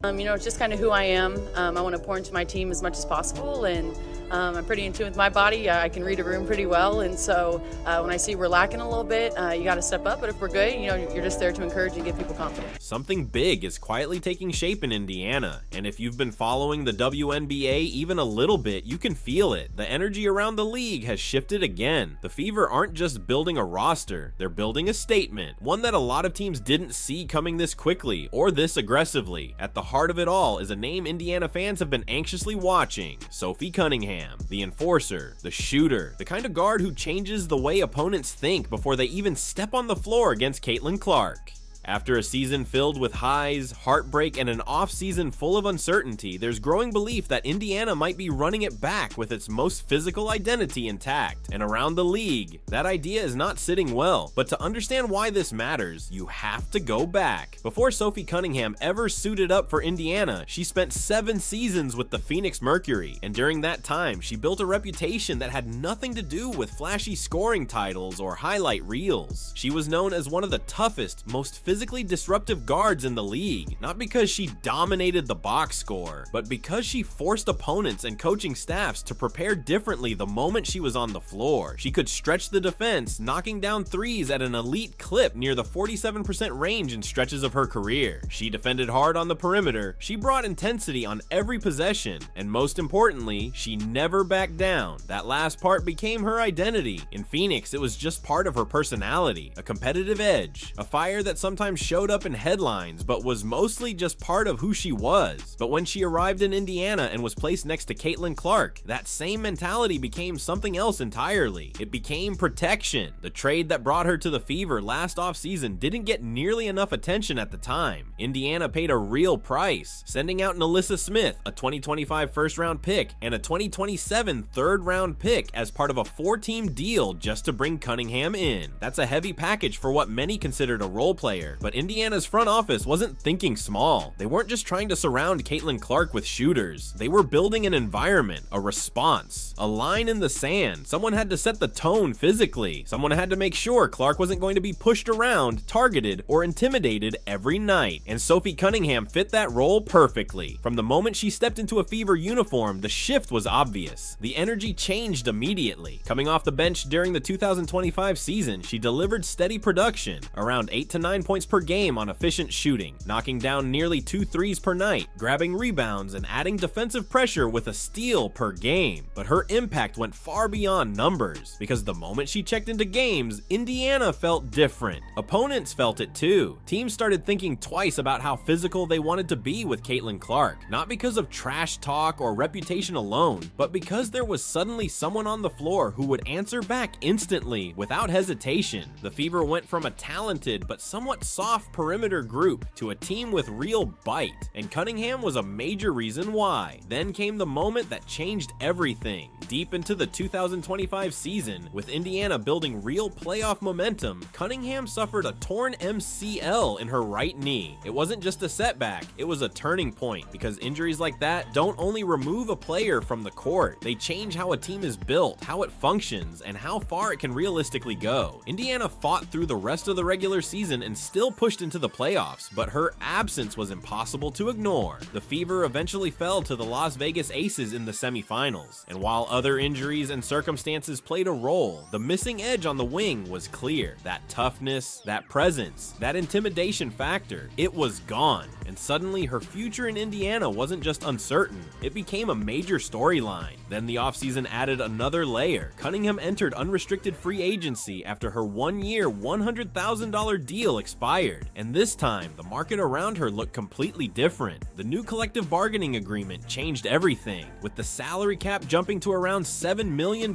It's just kind of who I am. I want to pour into my team as much as possible, and I'm pretty in tune with my body. I can read a room pretty well, and so when I see we're lacking a little bit, you got to step up. But if we're good, you're just there to encourage and give people confidence. Something big is quietly taking shape in Indiana, and if you've been following the WNBA even a little bit, you can feel it. The energy around the league has shifted again. The Fever aren't just building a roster, they're building a statement, one that a lot of teams didn't see coming this quickly or this aggressively. At the heart of it all is a name Indiana fans have been anxiously watching: Sophie Cunningham, the enforcer, the shooter, the kind of guard who changes the way opponents think before they even step on the floor against Caitlin Clark. After a season filled with highs, heartbreak, and an off-season full of uncertainty, there's growing belief that Indiana might be running it back with its most physical identity intact. And around the league, that idea is not sitting well. But to understand why this matters, you have to go back. Before Sophie Cunningham ever suited up for Indiana, she spent 7 seasons with the Phoenix Mercury, and during that time, she built a reputation that had nothing to do with flashy scoring titles or highlight reels. She was known as one of the toughest, most physically disruptive guards in the league, not because she dominated the box score, but because she forced opponents and coaching staffs to prepare differently the moment she was on the floor. She could stretch the defense, knocking down threes at an elite clip near the 47% range in stretches of her career. She defended hard on the perimeter, she brought intensity on every possession, and most importantly, she never backed down. That last part became her identity. In Phoenix, it was just part of her personality, a competitive edge, a fire that sometimes showed up in headlines, but was mostly just part of who she was. But when she arrived in Indiana and was placed next to Caitlin Clark, that same mentality became something else entirely. It became protection. The trade that brought her to the Fever last offseason didn't get nearly enough attention at the time. Indiana paid a real price, sending out Alyssa Smith, a 2025 first-round pick, and a 2027 third-round pick as part of a 4-team deal just to bring Cunningham in. That's a heavy package for what many considered a role player. But Indiana's front office wasn't thinking small. They weren't just trying to surround Caitlin Clark with shooters. They were building an environment, a response, a line in the sand. Someone had to set the tone physically. Someone had to make sure Clark wasn't going to be pushed around, targeted, or intimidated every night. And Sophie Cunningham fit that role perfectly. From the moment she stepped into a Fever uniform, the shift was obvious. The energy changed immediately. Coming off the bench during the 2025 season, she delivered steady production, around 8 to 9 points per game on efficient shooting, knocking down nearly 2 threes per night, grabbing rebounds, and adding defensive pressure with a steal per game. But her impact went far beyond numbers, because the moment she checked into games, Indiana felt different. Opponents felt it too. Teams started thinking twice about how physical they wanted to be with Caitlin Clark, not because of trash talk or reputation alone, but because there was suddenly someone on the floor who would answer back instantly, without hesitation. The Fever went from a talented but somewhat soft perimeter group to a team with real bite, and Cunningham was a major reason why. Then came the moment that changed everything. Deep into the 2025 season, with Indiana building real playoff momentum, Cunningham suffered a torn MCL in her right knee. It wasn't just a setback, it was a turning point, because injuries like that don't only remove a player from the court, they change how a team is built, how it functions, and how far it can realistically go. Indiana fought through the rest of the regular season and still pushed into the playoffs, but her absence was impossible to ignore. The Fever eventually fell to the Las Vegas Aces in the semifinals, and while other injuries and circumstances played a role, the missing edge on the wing was clear. That toughness, that presence, that intimidation factor, it was gone, and suddenly her future in Indiana wasn't just uncertain, it became a major storyline. Then the offseason added another layer. Cunningham entered unrestricted free agency after her 1-year, $100,000 deal expired, and this time the market around her looked completely different. The new collective bargaining agreement changed everything. With the salary cap jumping to around $7 million,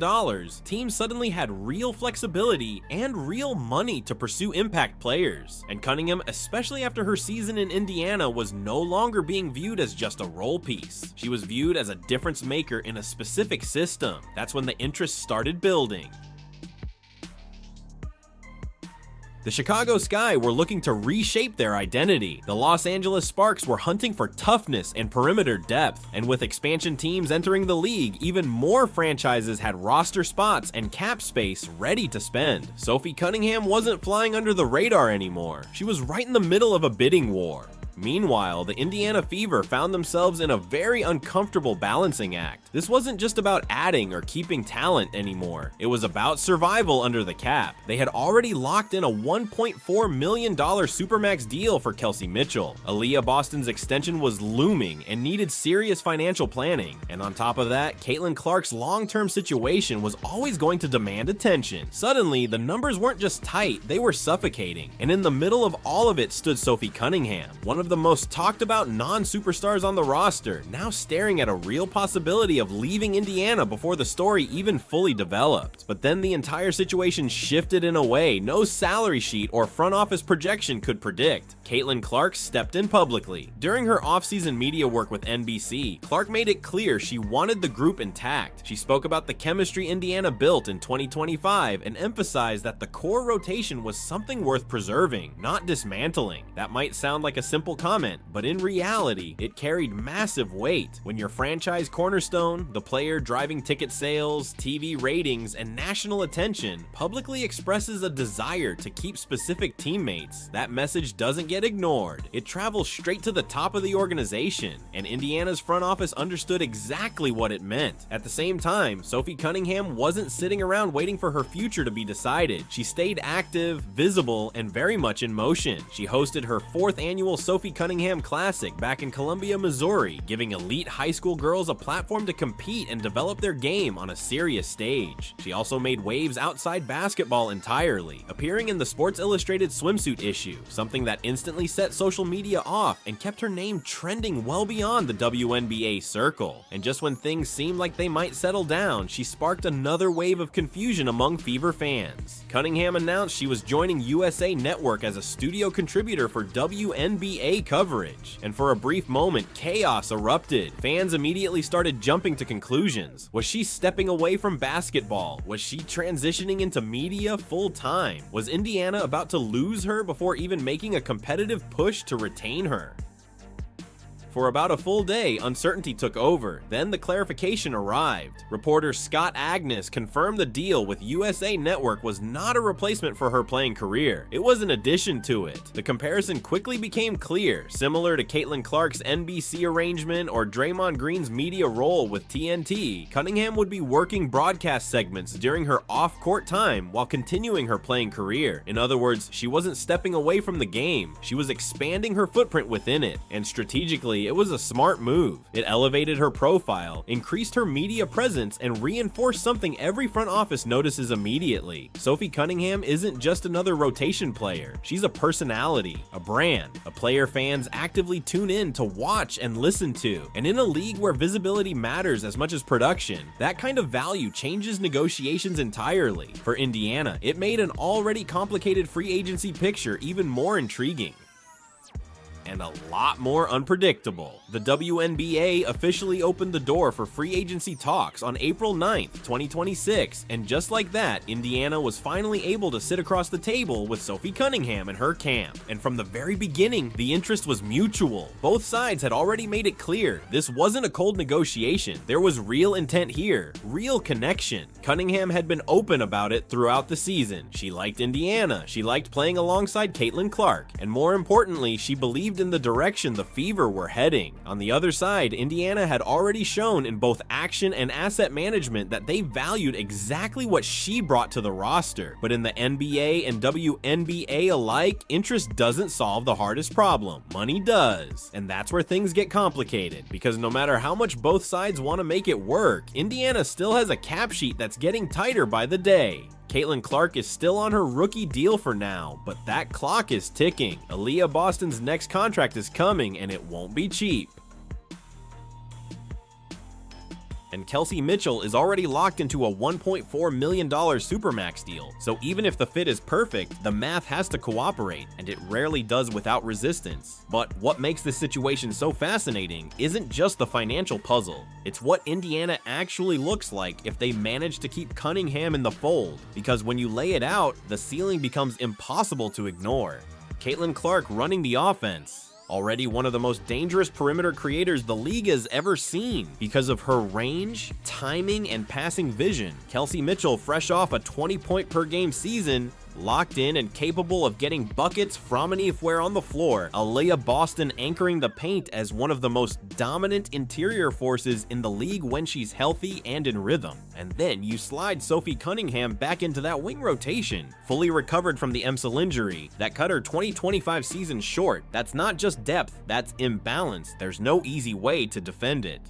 teams suddenly had real flexibility and real money to pursue impact players. And Cunningham, especially after her season in Indiana, was no longer being viewed as just a role piece. She was viewed as a difference maker in a specific system. That's when the interest started building. The Chicago Sky were looking to reshape their identity. The Los Angeles Sparks were hunting for toughness and perimeter depth, and with expansion teams entering the league, even more franchises had roster spots and cap space ready to spend. Sophie Cunningham wasn't flying under the radar anymore. She was right in the middle of a bidding war. Meanwhile, the Indiana Fever found themselves in a very uncomfortable balancing act. This wasn't just about adding or keeping talent anymore. It was about survival under the cap. They had already locked in a $1.4 million Supermax deal for Kelsey Mitchell. Aaliyah Boston's extension was looming and needed serious financial planning. And on top of that, Caitlin Clark's long-term situation was always going to demand attention. Suddenly, the numbers weren't just tight, they were suffocating. And in the middle of all of it stood Sophie Cunningham, one of the most talked about non-superstars on the roster, now staring at a real possibility of leaving Indiana before the story even fully developed. But then the entire situation shifted in a way no salary sheet or front office projection could predict. Caitlin Clark stepped in publicly. During her off-season media work with NBC, Clark made it clear she wanted the group intact. She spoke about the chemistry Indiana built in 2025 and emphasized that the core rotation was something worth preserving, not dismantling. That might sound like a simple comment, but in reality, it carried massive weight. When your franchise cornerstone, the player driving ticket sales, TV ratings, and national attention, publicly expresses a desire to keep specific teammates, that message doesn't get ignored. It travels straight to the top of the organization, and Indiana's front office understood exactly what it meant. At the same time, Sophie Cunningham wasn't sitting around waiting for her future to be decided. She stayed active, visible, and very much in motion. She hosted her 4th annual Sophie Cunningham Classic back in Columbia, Missouri, giving elite high school girls a platform to compete and develop their game on a serious stage. She also made waves outside basketball entirely, appearing in the Sports Illustrated swimsuit issue, something that instantly set social media off and kept her name trending well beyond the WNBA circle. And just when things seemed like they might settle down, she sparked another wave of confusion among Fever fans. Cunningham announced she was joining USA Network as a studio contributor for WNBA coverage, and for a brief moment, chaos erupted. Fans immediately started jumping to conclusions. Was she stepping away from basketball? Was she transitioning into media full-time? Was Indiana about to lose her before even making a competitive push to retain her? For about a full day, uncertainty took over. Then the clarification arrived. Reporter Scott Agnes confirmed the deal with USA Network was not a replacement for her playing career. It was an addition to it. The comparison quickly became clear. Similar to Caitlin Clark's NBC arrangement or Draymond Green's media role with TNT, Cunningham would be working broadcast segments during her off-court time while continuing her playing career. In other words, she wasn't stepping away from the game. She was expanding her footprint within it, and strategically, it was a smart move. It elevated her profile, increased her media presence, and reinforced something every front office notices immediately. Sophie Cunningham isn't just another rotation player. She's a personality, a brand, a player fans actively tune in to watch and listen to. And in a league where visibility matters as much as production, that kind of value changes negotiations entirely. For Indiana, it made an already complicated free agency picture even more intriguing. And a lot more unpredictable. The WNBA officially opened the door for free agency talks on April 9th, 2026, and just like that, Indiana was finally able to sit across the table with Sophie Cunningham and her camp. And from the very beginning, the interest was mutual. Both sides had already made it clear this wasn't a cold negotiation. There was real intent here, real connection. Cunningham had been open about it throughout the season. She liked Indiana, she liked playing alongside Caitlin Clark, and more importantly, she believed in the direction the Fever were heading. On the other side, Indiana had already shown in both action and asset management that they valued exactly what she brought to the roster. But in the NBA and WNBA alike, interest doesn't solve the hardest problem. Money does. And that's where things get complicated, because no matter how much both sides want to make it work, Indiana still has a cap sheet that's getting tighter by the day. Caitlin Clark is still on her rookie deal for now, but that clock is ticking. Aaliyah Boston's next contract is coming, and it won't be cheap. And Kelsey Mitchell is already locked into a $1.4 million Supermax deal, so even if the fit is perfect, the math has to cooperate, and it rarely does without resistance. But what makes this situation so fascinating isn't just the financial puzzle, it's what Indiana actually looks like if they manage to keep Cunningham in the fold, because when you lay it out, the ceiling becomes impossible to ignore. Caitlin Clark running the offense, already one of the most dangerous perimeter creators the league has ever seen because of her range, timing, and passing vision. Kelsey Mitchell, fresh off a 20-point-per-game season, locked in and capable of getting buckets from anywhere on the floor, Aaliyah Boston anchoring the paint as one of the most dominant interior forces in the league when she's healthy and in rhythm. And then you slide Sophie Cunningham back into that wing rotation, fully recovered from the MCL injury that cut her 2025 season short. That's not just depth, that's imbalance. There's no easy way to defend it.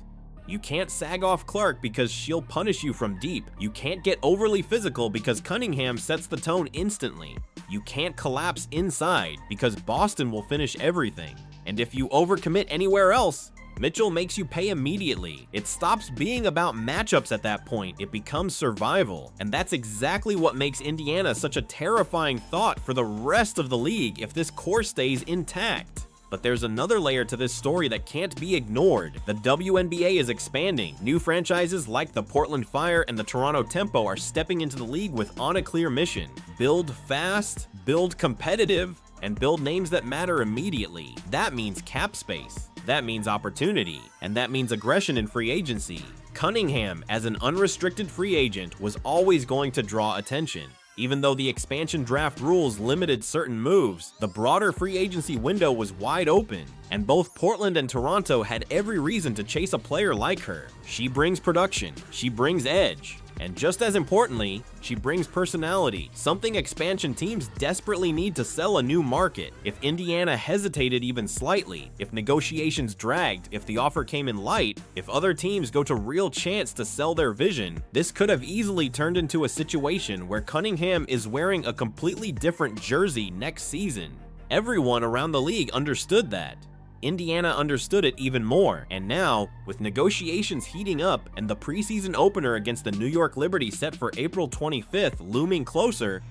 You can't sag off Clark because she'll punish you from deep. You can't get overly physical because Cunningham sets the tone instantly. You can't collapse inside because Boston will finish everything. And if you overcommit anywhere else, Mitchell makes you pay immediately. It stops being about matchups at that point, it becomes survival. And that's exactly what makes Indiana such a terrifying thought for the rest of the league if this core stays intact. But there's another layer to this story that can't be ignored. The WNBA is expanding. New franchises like the Portland Fire and the Toronto Tempo are stepping into the league on a clear mission. Build fast, build competitive, and build names that matter immediately. That means cap space. That means opportunity. And that means aggression in free agency. Cunningham, as an unrestricted free agent, was always going to draw attention. Even though the expansion draft rules limited certain moves, the broader free agency window was wide open, and both Portland and Toronto had every reason to chase a player like her. She brings production, she brings edge, and just as importantly, she brings personality, something expansion teams desperately need to sell a new market. If Indiana hesitated even slightly, if negotiations dragged, if the offer came in light, if other teams go to real chance to sell their vision, this could have easily turned into a situation where Cunningham is wearing a completely different jersey next season. Everyone around the league understood that. Indiana understood it even more, and now, with negotiations heating up and the preseason opener against the New York Liberty set for April 25th looming closer,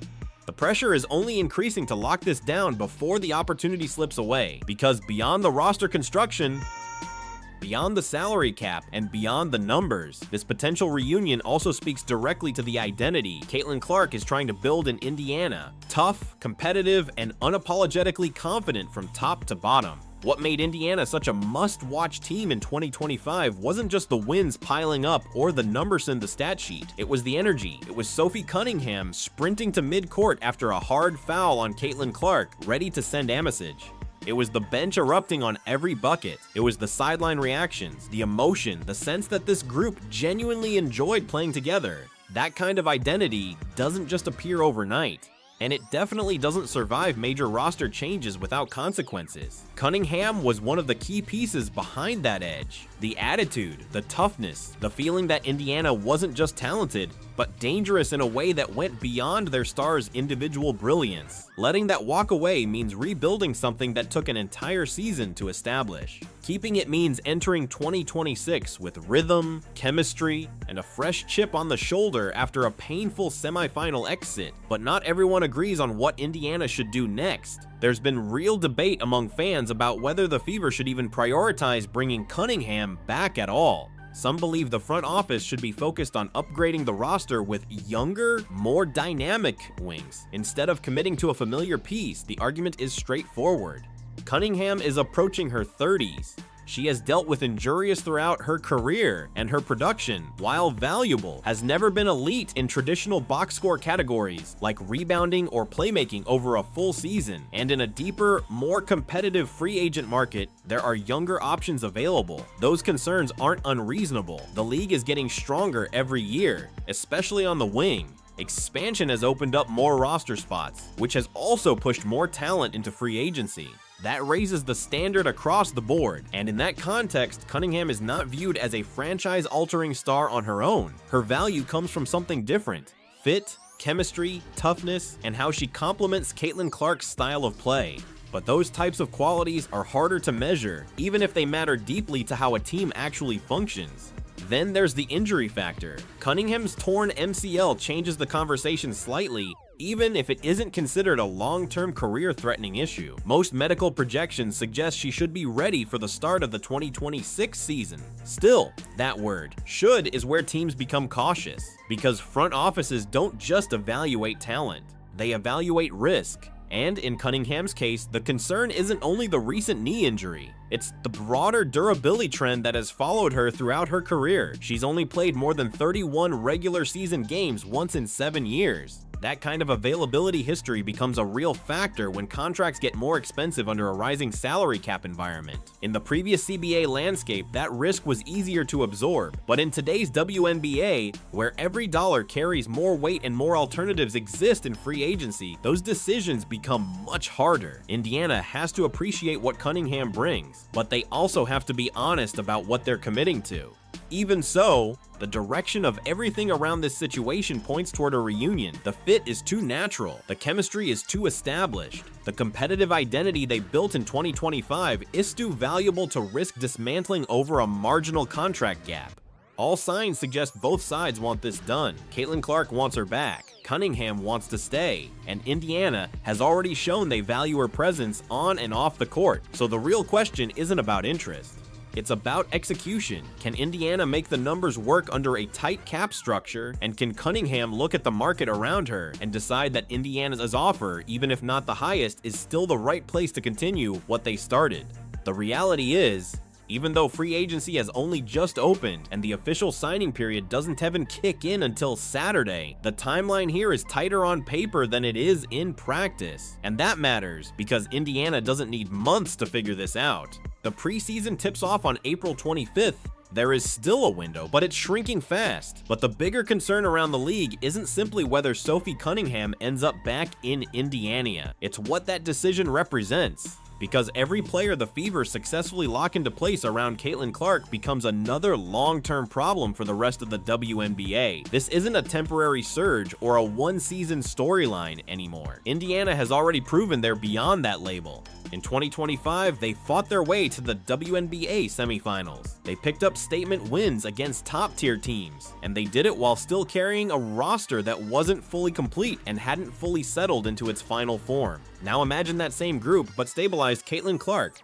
the pressure is only increasing to lock this down before the opportunity slips away, because beyond the roster construction, beyond the salary cap, and beyond the numbers, this potential reunion also speaks directly to the identity Caitlin Clark is trying to build in Indiana. Tough, competitive, and unapologetically confident from top to bottom. What made Indiana such a must-watch team in 2025 wasn't just the wins piling up or the numbers in the stat sheet. It was the energy. It was Sophie Cunningham sprinting to mid-court after a hard foul on Caitlin Clark, ready to send a message. It was the bench erupting on every bucket. It was the sideline reactions, the emotion, the sense that this group genuinely enjoyed playing together. That kind of identity doesn't just appear overnight. And it definitely doesn't survive major roster changes without consequences. Cunningham was one of the key pieces behind that edge. The attitude, the toughness, the feeling that Indiana wasn't just talented, but dangerous in a way that went beyond their stars' individual brilliance. Letting that walk away means rebuilding something that took an entire season to establish. Keeping it means entering 2026 with rhythm, chemistry, and a fresh chip on the shoulder after a painful semifinal exit. But not everyone agrees on what Indiana should do next. There's been real debate among fans about whether the Fever should even prioritize bringing Cunningham back at all. Some believe the front office should be focused on upgrading the roster with younger, more dynamic wings. Instead of committing to a familiar piece, the argument is straightforward. Cunningham is approaching her 30s. She has dealt with injuries throughout her career, and her production, while valuable, has never been elite in traditional box score categories like rebounding or playmaking over a full season. And in a deeper, more competitive free agent market, there are younger options available. Those concerns aren't unreasonable. The league is getting stronger every year, especially on the wing. Expansion has opened up more roster spots, which has also pushed more talent into free agency. That raises the standard across the board, and in that context, Cunningham is not viewed as a franchise-altering star on her own. Her value comes from something different: fit, chemistry, toughness, and how she complements Caitlin Clark's style of play. But those types of qualities are harder to measure, even if they matter deeply to how a team actually functions. Then there's the injury factor. Cunningham's torn MCL changes the conversation slightly, even if it isn't considered a long-term career-threatening issue. Most medical projections suggest she should be ready for the start of the 2026 season. Still, that word, should, is where teams become cautious, because front offices don't just evaluate talent. They evaluate risk. And in Cunningham's case, the concern isn't only the recent knee injury, it's the broader durability trend that has followed her throughout her career. She's only played more than 31 regular season games once in 7 years. That kind of availability history becomes a real factor when contracts get more expensive under a rising salary cap environment. In the previous CBA landscape, that risk was easier to absorb, but in today's WNBA, where every dollar carries more weight and more alternatives exist in free agency, those decisions become much harder. Indiana has to appreciate what Cunningham brings, but they also have to be honest about what they're committing to. Even so, the direction of everything around this situation points toward a reunion. The fit is too natural, the chemistry is too established, the competitive identity they built in 2025 is too valuable to risk dismantling over a marginal contract gap. All signs suggest both sides want this done. Caitlin Clark wants her back, Cunningham wants to stay, and Indiana has already shown they value her presence on and off the court. So the real question isn't about interest. It's about execution. Can Indiana make the numbers work under a tight cap structure? And can Cunningham look at the market around her and decide that Indiana's offer, even if not the highest, is still the right place to continue what they started? The reality is, even though free agency has only just opened and the official signing period doesn't even kick in until Saturday, the timeline here is tighter on paper than it is in practice. And that matters because Indiana doesn't need months to figure this out. The preseason tips off on April 25th. There is still a window, but it's shrinking fast. But the bigger concern around the league isn't simply whether Sophie Cunningham ends up back in Indiana. It's what that decision represents. Because every player the Fever successfully lock into place around Caitlin Clark becomes another long-term problem for the rest of the WNBA. This isn't a temporary surge or a one-season storyline anymore. Indiana has already proven they're beyond that label. In 2025, they fought their way to the WNBA semifinals. They picked up statement wins against top-tier teams, and they did it while still carrying a roster that wasn't fully complete and hadn't fully settled into its final form. Now imagine that same group, but stabilized Caitlin Clark,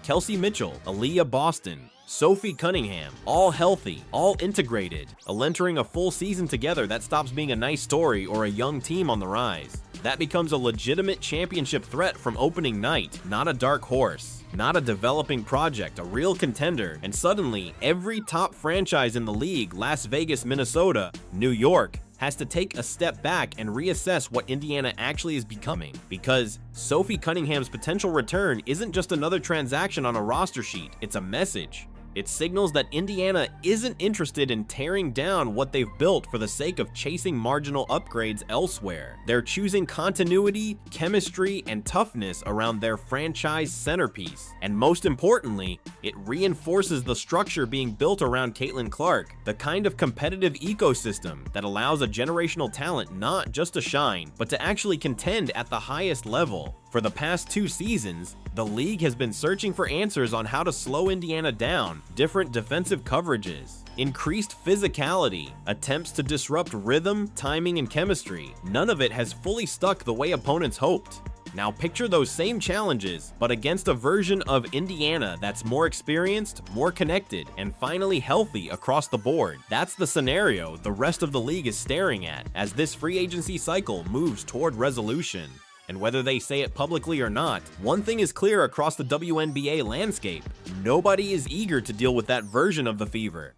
Kelsey Mitchell, Aaliyah Boston, Sophie Cunningham, all healthy, all integrated, entering a full season together. That stops being a nice story or a young team on the rise. That becomes a legitimate championship threat from opening night, not a dark horse, not a developing project, a real contender. And suddenly, every top franchise in the league, Las Vegas, Minnesota, New York, has to take a step back and reassess what Indiana actually is becoming. Because Sophie Cunningham's potential return isn't just another transaction on a roster sheet, it's a message. It signals that Indiana isn't interested in tearing down what they've built for the sake of chasing marginal upgrades elsewhere. They're choosing continuity, chemistry, and toughness around their franchise centerpiece. And most importantly, it reinforces the structure being built around Caitlin Clark, the kind of competitive ecosystem that allows a generational talent not just to shine, but to actually contend at the highest level. For the past 2 seasons, the league has been searching for answers on how to slow Indiana down, different defensive coverages, increased physicality, attempts to disrupt rhythm, timing, and chemistry. None of it has fully stuck the way opponents hoped. Now picture those same challenges, but against a version of Indiana that's more experienced, more connected, and finally healthy across the board. That's the scenario the rest of the league is staring at as this free agency cycle moves toward resolution. And whether they say it publicly or not, one thing is clear across the WNBA landscape: nobody is eager to deal with that version of the Fever.